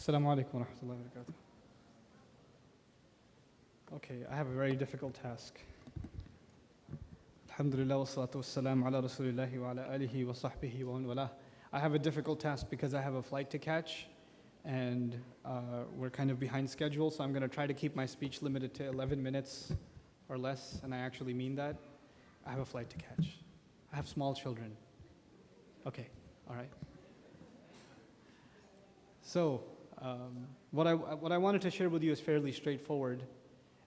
Assalamu alaikum wa rahmatullahi wa barakatuh. Okay, I have a very difficult task. Alhamdulillah wa salatu wa salam ala rasulillahi wa ala alihi wa sahbihi wa man walah. I have a difficult task because I have a flight to catch and we're kind of behind schedule, so I'm going to try to keep my speech limited to 11 minutes or less, and I actually mean that. I have a flight to catch. I have small children. Okay, all right. So, what I wanted to share with you is fairly straightforward,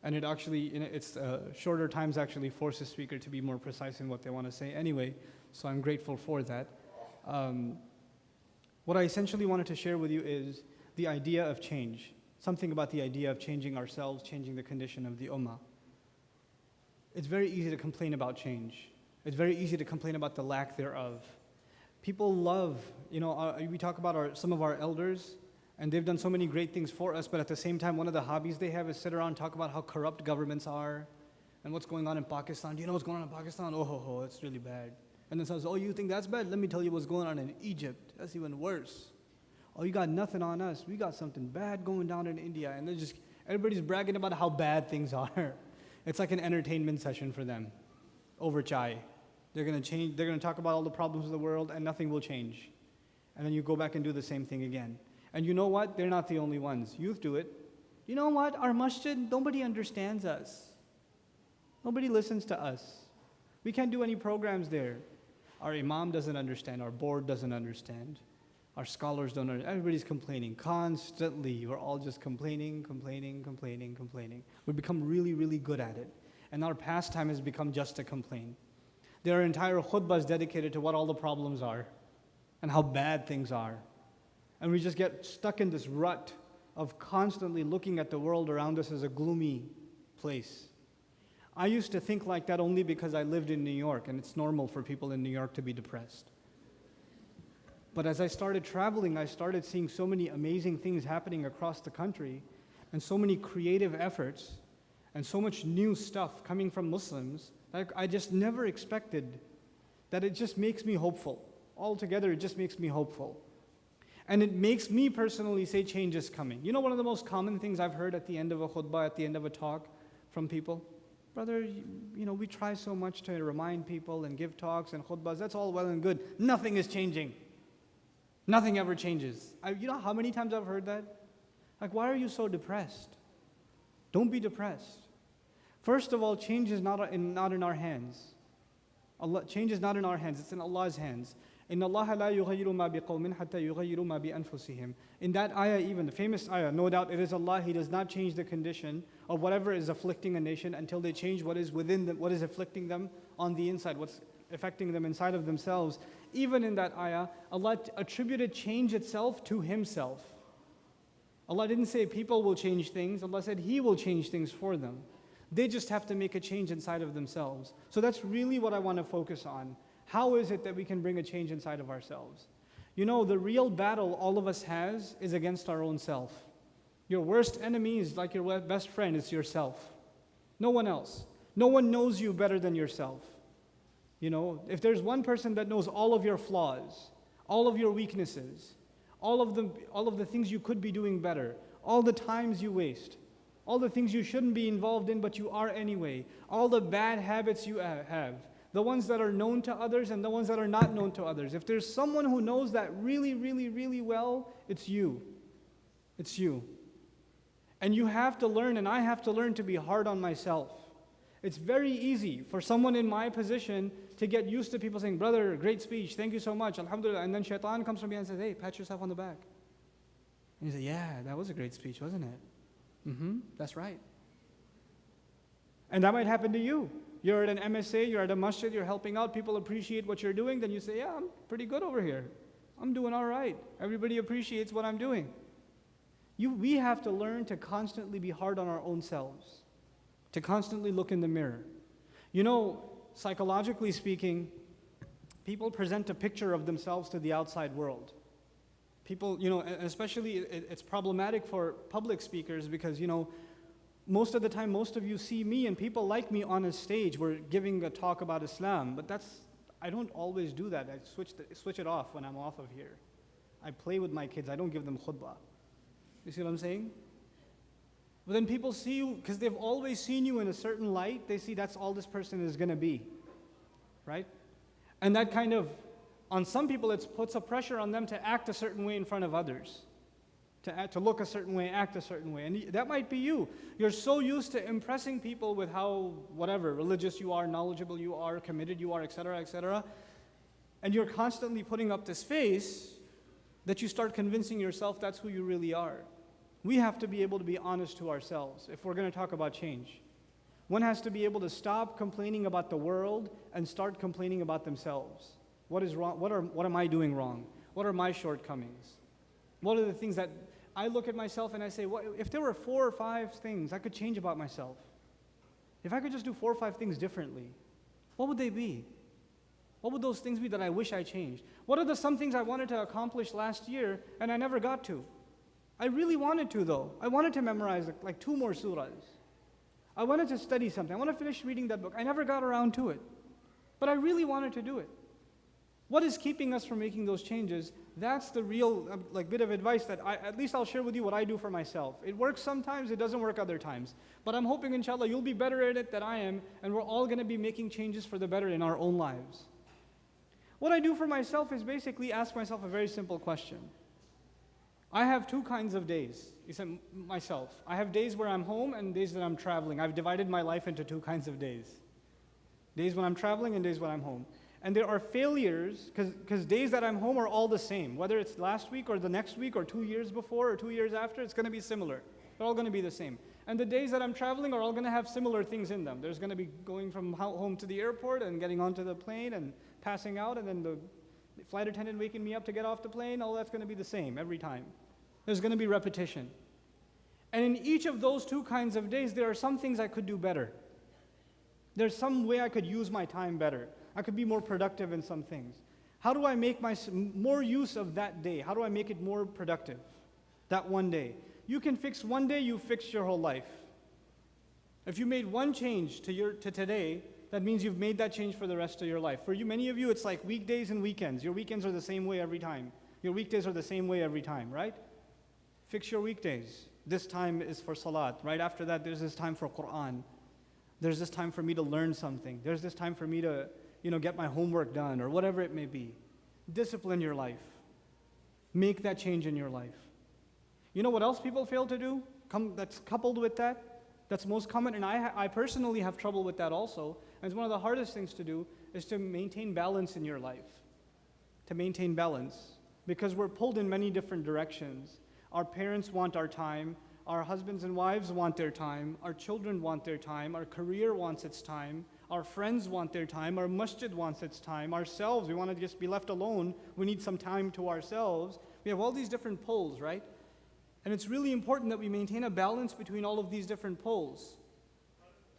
and it actually, it's shorter times actually force a speaker to be more precise in what they want to say anyway, so I'm grateful for that. What I essentially wanted to share with you is the idea of change, something about the idea of changing ourselves, changing the condition of the ummah. It's very easy to complain about change. It's very easy to complain about the lack thereof. People love, we talk about some of our elders, and they've done so many great things for us, but at the same time, one of the hobbies they have is sit around and talk about how corrupt governments are and what's going on in Pakistan. Do you know what's going on in Pakistan? Oh, it's really bad. And then says, oh, you think that's bad? Let me tell you what's going on in Egypt. That's even worse. Oh, you got nothing on us. We got something bad going down in India. And everybody's bragging about how bad things are. It's like an entertainment session for them over chai. They're going to talk about all the problems of the world and nothing will change. And then you go back and do the same thing again. And you know what? They're not the only ones. Youth do it. You know what? Our masjid, nobody understands us. Nobody listens to us. We can't do any programs there. Our imam doesn't understand. Our board doesn't understand. Our scholars don't understand. Everybody's complaining constantly. We're all just complaining. We become really, really good at it. And our pastime has become just to complain. There are entire khutbahs dedicated to what all the problems are and how bad things are. And we just get stuck in this rut of constantly looking at the world around us as a gloomy place. I used to think like that only because I lived in New York, and it's normal for people in New York to be depressed. But as I started traveling, I started seeing so many amazing things happening across the country, and so many creative efforts, and so much new stuff coming from Muslims that I just never expected, that it just makes me hopeful. Altogether, it just makes me hopeful. And it makes me personally say change is coming. You know, one of the most common things I've heard at the end of a khutbah, at the end of a talk from people? Brother, we try so much to remind people and give talks and khutbahs. That's all well and good. Nothing is changing. Nothing ever changes. You know how many times I've heard that? Like, why are you so depressed? Don't be depressed. First of all, change is not in our hands. Change is not in our hands. It's in Allah's hands. إِنَّ اللَّهَ لَا يُغَيِّرُ مَا بِقَوْمٍ حَتَّى يُغَيِّرُوا مَا بِأَنفُسِهِمْ. In that ayah, even the famous ayah, no doubt it is Allah. He does not change the condition of whatever is afflicting a nation until they change what is within them, what is afflicting them on the inside, what's affecting them inside of themselves. Even in that ayah, Allah attributed change itself to Himself. Allah didn't say people will change things. Allah said He will change things for them. They just have to make a change inside of themselves. So that's really what I want to focus on. How is it that we can bring a change inside of ourselves? You know, the real battle all of us has is against our own self. Your worst enemy is like your best friend, it's yourself. No one else. No one knows you better than yourself. You know, if there's one person that knows all of your flaws, all of your weaknesses, all of the things you could be doing better, all the times you waste, all the things you shouldn't be involved in but you are anyway, all the bad habits you have, the ones that are known to others and the ones that are not known to others. If there's someone who knows that really, really, really well, it's you. It's you. And you have to learn, and I have to learn to be hard on myself. It's very easy for someone in my position to get used to people saying, brother, great speech, thank you so much, alhamdulillah. And then shaitan comes from behind and says, hey, pat yourself on the back. And you say, yeah, that was a great speech, wasn't it? That's right. And that might happen to you. You're at an MSA, you're at a masjid, you're helping out, people appreciate what you're doing, then you say, yeah, I'm pretty good over here. I'm doing all right. Everybody appreciates what I'm doing. We have to learn to constantly be hard on our own selves, to constantly look in the mirror. You know, psychologically speaking, people present a picture of themselves to the outside world. People, especially it's problematic for public speakers because, most of the time, most of you see me and people like me on a stage. We're giving a talk about Islam, but I don't always do that. I switch it off when I'm off of here. I play with my kids. I don't give them khutbah. You see what I'm saying? But then people see you, because they've always seen you in a certain light, they see that's all this person is going to be, right? And that kind of, on some people, it puts a pressure on them to act a certain way in front of others, to look a certain way, act a certain way. And that might be you. You're so used to impressing people with how, whatever, religious you are, knowledgeable you are, committed you are, etc., and you're constantly putting up this face that you start convincing yourself that's who you really are. We have to be able to be honest to ourselves if we're going to talk about change. One has to be able to stop complaining about the world and start complaining about themselves. What is wrong? What am I doing wrong? What are my shortcomings? What are the things that I look at myself and I say, if there were 4 or 5 things I could change about myself, if I could just do 4 or 5 things differently, what would they be? What would those things be that I wish I changed? What are some things I wanted to accomplish last year and I never got to? I really wanted to, though. I wanted to memorize like 2 more surahs. I wanted to study something. I want to finish reading that book. I never got around to it. But I really wanted to do it. What is keeping us from making those changes? That's the real bit of advice that at least I'll share with you what I do for myself. It works sometimes, it doesn't work other times. But I'm hoping, inshallah, you'll be better at it than I am, and we're all going to be making changes for the better in our own lives. What I do for myself is basically ask myself a very simple question. I have 2 kinds of days. You said myself. I have days where I'm home and days that I'm traveling. I've divided my life into 2 kinds of days. Days when I'm traveling and days when I'm home. And there are failures, because days that I'm home are all the same. Whether it's last week or the next week or 2 years before or 2 years after, it's going to be similar. They're all going to be the same. And the days that I'm traveling are all going to have similar things in them. There's going to be going from home to the airport and getting onto the plane and passing out, and then the flight attendant waking me up to get off the plane. All that's going to be the same every time. There's going to be repetition. And in each of those 2 kinds of days, there are some things I could do better. There's some way I could use my time better. I could be more productive in some things. How do I make more use of that day? How do I make it more productive? That one day. You can fix one day, you fixed your whole life. If you made one change to today, that means you've made that change for the rest of your life. For you, many of you, it's like weekdays and weekends. Your weekends are the same way every time. Your weekdays are the same way every time, right? Fix your weekdays. This time is for salat. Right after that, there's this time for Quran. There's this time for me to learn something. There's this time for me to, get my homework done or whatever it may be. Discipline your life. Make that change in your life. You know what else people fail to do? That's coupled with that. That's most common, and I personally have trouble with that also. And it's one of the hardest things to do is to maintain balance in your life. To maintain balance. Because we're pulled in many different directions. Our parents want our time. Our husbands and wives want their time. Our children want their time. Our career wants its time. Our friends want their time. Our masjid wants its time. Ourselves, we want to just be left alone. We need some time to ourselves. We have all these different poles, right? And it's really important that we maintain a balance between all of these different poles.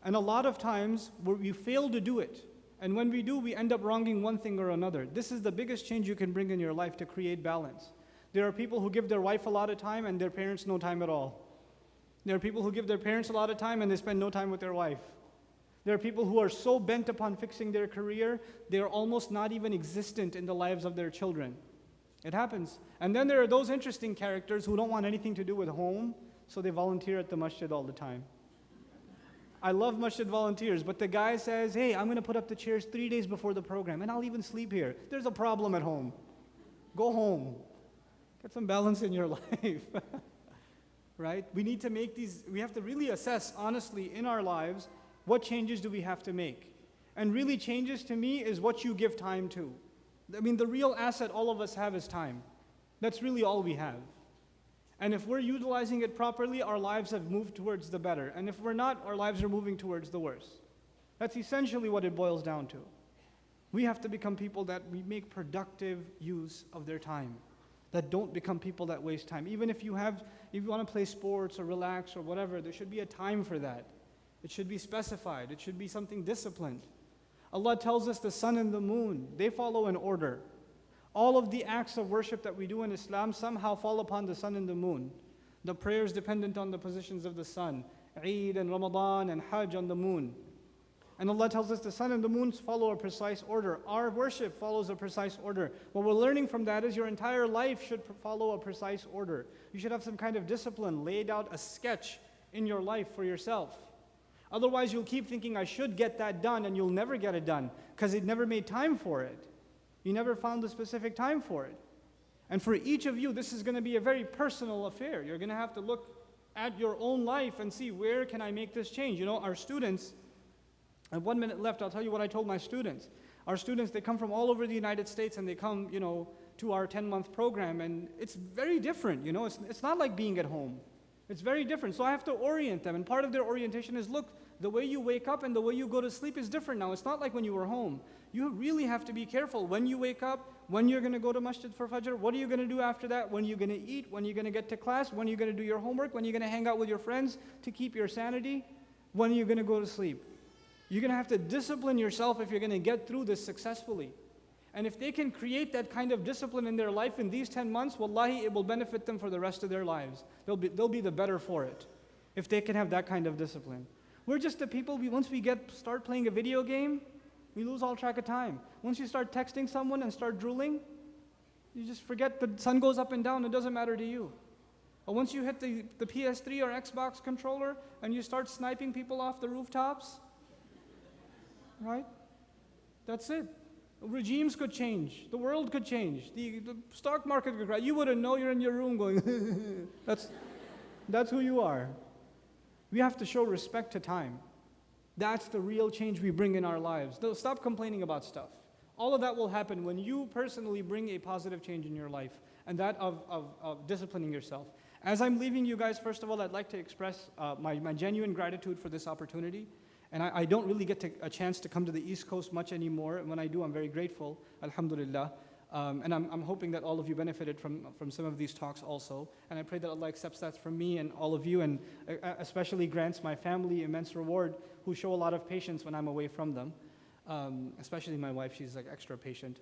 And a lot of times, we fail to do it. And when we do, we end up wronging one thing or another. This is the biggest change you can bring in your life to create balance. There are people who give their wife a lot of time and their parents no time at all. There are people who give their parents a lot of time and they spend no time with their wife. There are people who are so bent upon fixing their career, they're almost not even existent in the lives of their children. It happens. And then there are those interesting characters who don't want anything to do with home, so they volunteer at the masjid all the time. I love masjid volunteers, but the guy says, hey, I'm going to put up the chairs 3 days before the program, and I'll even sleep here. There's a problem at home. Go home. Get some balance in your life. Right? We need to we have to really assess honestly in our lives, what changes do we have to make? And really changes to me is what you give time to. I mean, the real asset all of us have is time. That's really all we have. And if we're utilizing it properly, our lives have moved towards the better. And if we're not, our lives are moving towards the worse. That's essentially what it boils down to. We have to become people that we make productive use of their time, that don't become people that waste time. Even if you want to play sports or relax or whatever, there should be a time for that. It should be specified. It should be something disciplined. Allah tells us the sun and the moon, they follow an order. All of the acts of worship that we do in Islam somehow fall upon the sun and the moon. The prayers dependent on the positions of the sun. Eid and Ramadan and Hajj on the moon. And Allah tells us the sun and the moon follow a precise order. Our worship follows a precise order. What we're learning from that is your entire life should follow a precise order. You should have some kind of discipline, laid out a sketch in your life for yourself. Otherwise, you'll keep thinking, I should get that done, and you'll never get it done because you never made time for it. You never found the specific time for it. And for each of you, this is going to be a very personal affair. You're going to have to look at your own life and see, where can I make this change? You know, our students, I have 1 minute left, I'll tell you what I told my students. Our students, they come from all over the United States, and they come, you know, to our 10-month program, and it's very different, you know. It's not like being at home. It's very different. So I have to orient them, and part of their orientation is, look, the way you wake up and the way you go to sleep is different now. It's not like when you were home. You really have to be careful when you wake up, when you're going to go to masjid for Fajr, what are you going to do after that, when you're going to eat, when you're going to get to class, when you're going to do your homework, when you're going to hang out with your friends to keep your sanity, when you're going to go to sleep. You're going to have to discipline yourself if you're going to get through this successfully. And if they can create that kind of discipline in their life in these 10 months, wallahi, it will benefit them for the rest of their lives. They'll be the better for it if they can have that kind of discipline. We're just the people, once we start playing a video game, we lose all track of time. Once you start texting someone and start drooling, you just forget the sun goes up and down, it doesn't matter to you. Or once you hit the PS3 or Xbox controller and you start sniping people off the rooftops, right? That's it. Regimes could change. The world could change. The stock market could crash. You wouldn't know, you're in your room going, that's who you are. We have to show respect to time. That's the real change we bring in our lives. Stop complaining about stuff. All of that will happen when you personally bring a positive change in your life, and that of disciplining yourself. As I'm leaving you guys, first of all, I'd like to express my genuine gratitude for this opportunity. And I don't really get a chance to come to the East Coast much anymore. And when I do, I'm very grateful, alhamdulillah. And I'm hoping that all of you benefited from some of these talks also. And I pray that Allah accepts that from me and all of you, and especially grants my family immense reward, who show a lot of patience when I'm away from them. Especially my wife, she's like extra patient.